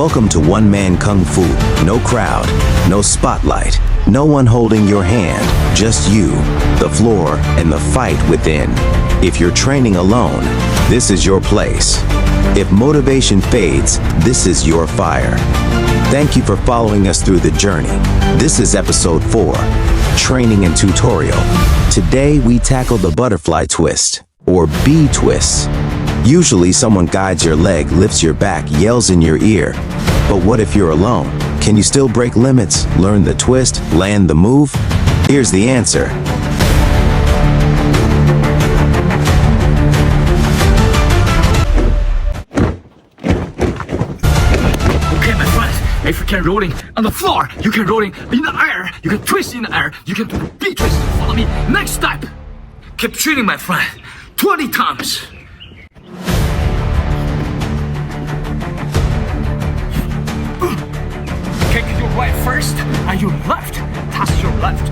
Welcome to one-man kung fu. No crowd, no spotlight, no one holding your hand, just you, the floor, and the fight within. If you're training alone, this is your place. If motivation fades, this is your fire. Thank you for following us through the journey. This is episode 4, Training and Tutorial. Today we tackle the butterfly twist, or B twist. Usually someone guides your leg, lifts your back, yells in your ear. But what if you're alone? Can you still break limits, learn the twist, land the move? Here's the answer. Okay, my friend, if you can rolling on the floor, you can rolling in the air, you can twist in the air, you can do the B twist. Follow me. Next step. Keep training, my friend. 20 times. Kick your right first, and your left. Pass your left.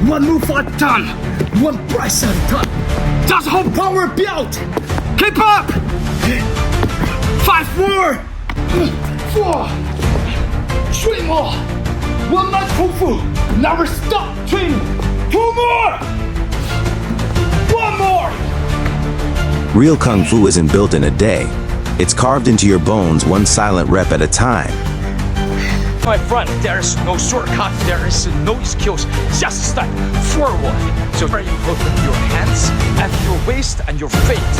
One move at a time. One press at a time. That's how power built. Keep up. 5 more. 4. 3 more. One man kung fu. Never stop training. 2 more. 1 more. Real kung fu isn't built in a day. It's carved into your bones one silent rep at a time. My friend, there is no shortcut, there is no excuse, just step forward. So very important, your hands and your waist and your feet.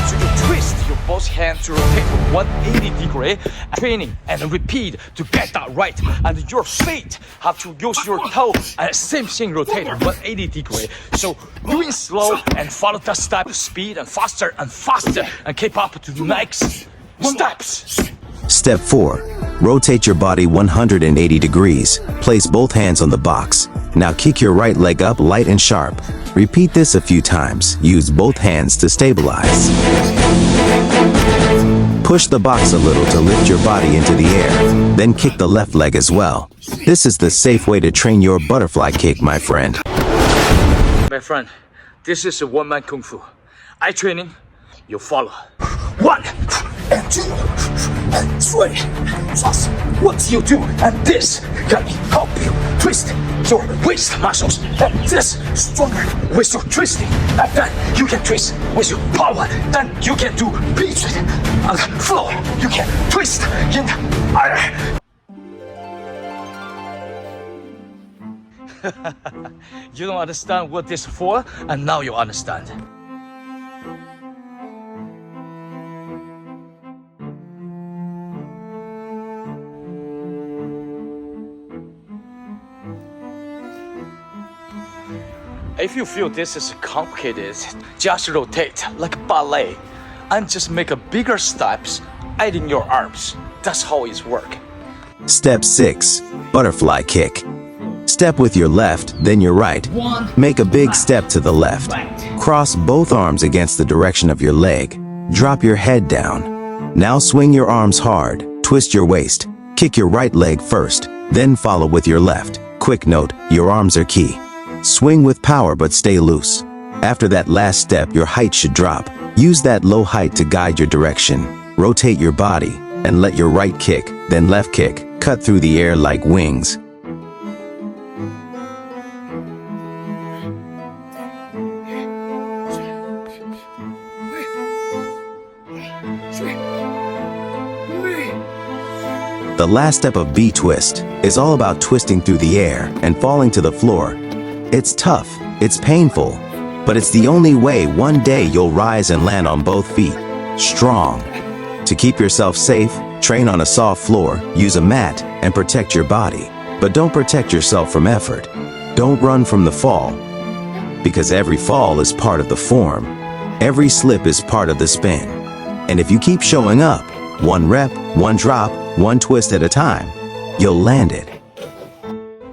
So you twist your both hands to rotate 180 degree, training and repeat to get that right. And your feet have to use your toe and same thing rotate 180 degree. So doing slow and follow the step speed and faster and keep up to the next steps. Step 4. Rotate your body 180 degrees. Place both hands on the box. Now kick your right leg up light and sharp. Repeat this a few times. Use both hands to stabilize. Push the box a little to lift your body into the air. Then kick the left leg as well. This is the safe way to train your butterfly kick, my friend. My friend, this is a one-man kung fu. I training, you follow. 1 and 2 and 3. Just what you do, and this can help you twist your waist muscles. And this stronger with your twisting. And then you can twist with your power. Then you can do B twist on the floor. You can twist in the air. You don't understand what this is for, and now you understand. If you feel this is complicated, just rotate like ballet and just make a bigger steps adding your arms. That's how it works. Step 6. Butterfly kick. Step with your left, then your right. Make a big step to the left. Cross both arms against the direction of your leg. Drop your head down. Now swing your arms hard. Twist your waist. Kick your right leg first, then follow with your left. Quick note, your arms are key. Swing with power but stay loose. After that last step, your height should drop. Use that low height to guide your direction. Rotate your body and let your right kick, then left kick, cut through the air like wings. The last step of B twist is all about twisting through the air and falling to the floor. It's tough, it's painful, but it's the only way one day you'll rise and land on both feet, strong. To keep yourself safe, train on a soft floor, use a mat, and protect your body. But don't protect yourself from effort. Don't run from the fall, because every fall is part of the form. Every slip is part of the spin. And if you keep showing up, one rep, one drop, one twist at a time, you'll land it.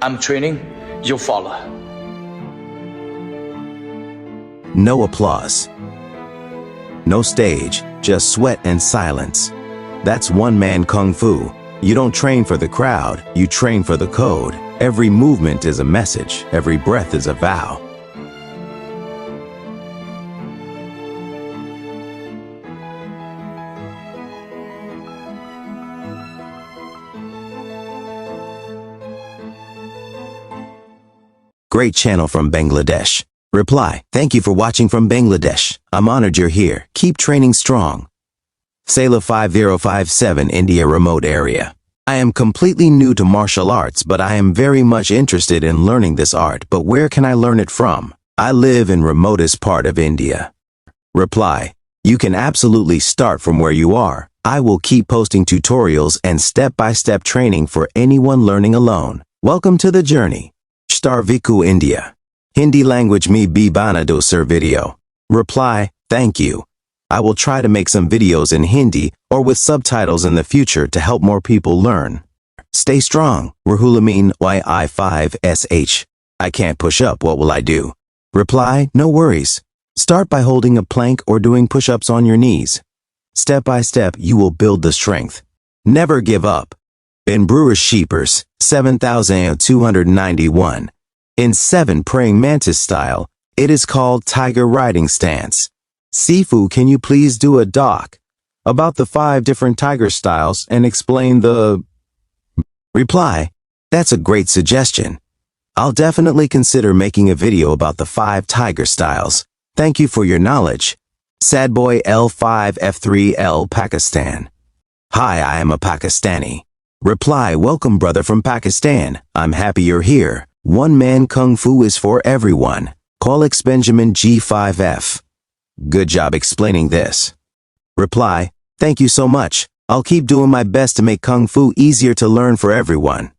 I'm training, you follow. No applause. No stage, just sweat and silence. That's one-man kung fu. You don't train for the crowd, you train for the code. Every movement is a message, every breath is a vow. Great channel from Bangladesh. Reply, thank you for watching from Bangladesh. I'm honored you're here. Keep training strong. Sela 5057 India remote area. I am completely new to martial arts, but I am very much interested in learning this art, but where can I learn it from? I live in remotest part of India. Reply, you can absolutely start from where you are. I will keep posting tutorials and step-by-step training for anyone learning alone. Welcome to the journey. Star Viku India. Hindi language me bhi bana do sir video. Reply, thank you. I will try to make some videos in Hindi or with subtitles in the future to help more people learn. Stay strong. Rahulamin YI5SH. I can't push up, what will I do? Reply, no worries. Start by holding a plank or doing push-ups on your knees. Step by step, you will build the strength. Never give up. In Brewers Sheepers, 7291. In 7 praying mantis style, it is called tiger riding stance. Sifu, can you please do a doc about the 5 different tiger styles and explain the... Reply, that's a great suggestion. I'll definitely consider making a video about the 5 tiger styles. Thank you for your knowledge. Sadboy L5F3L Pakistan. Hi, I am a Pakistani. Reply, welcome brother from Pakistan. I'm happy you're here. One man Kung Fu is for everyone. Call X Benjamin G5F. Good job explaining this. Reply, thank you so much. I'll keep doing my best to make Kung Fu easier to learn for everyone.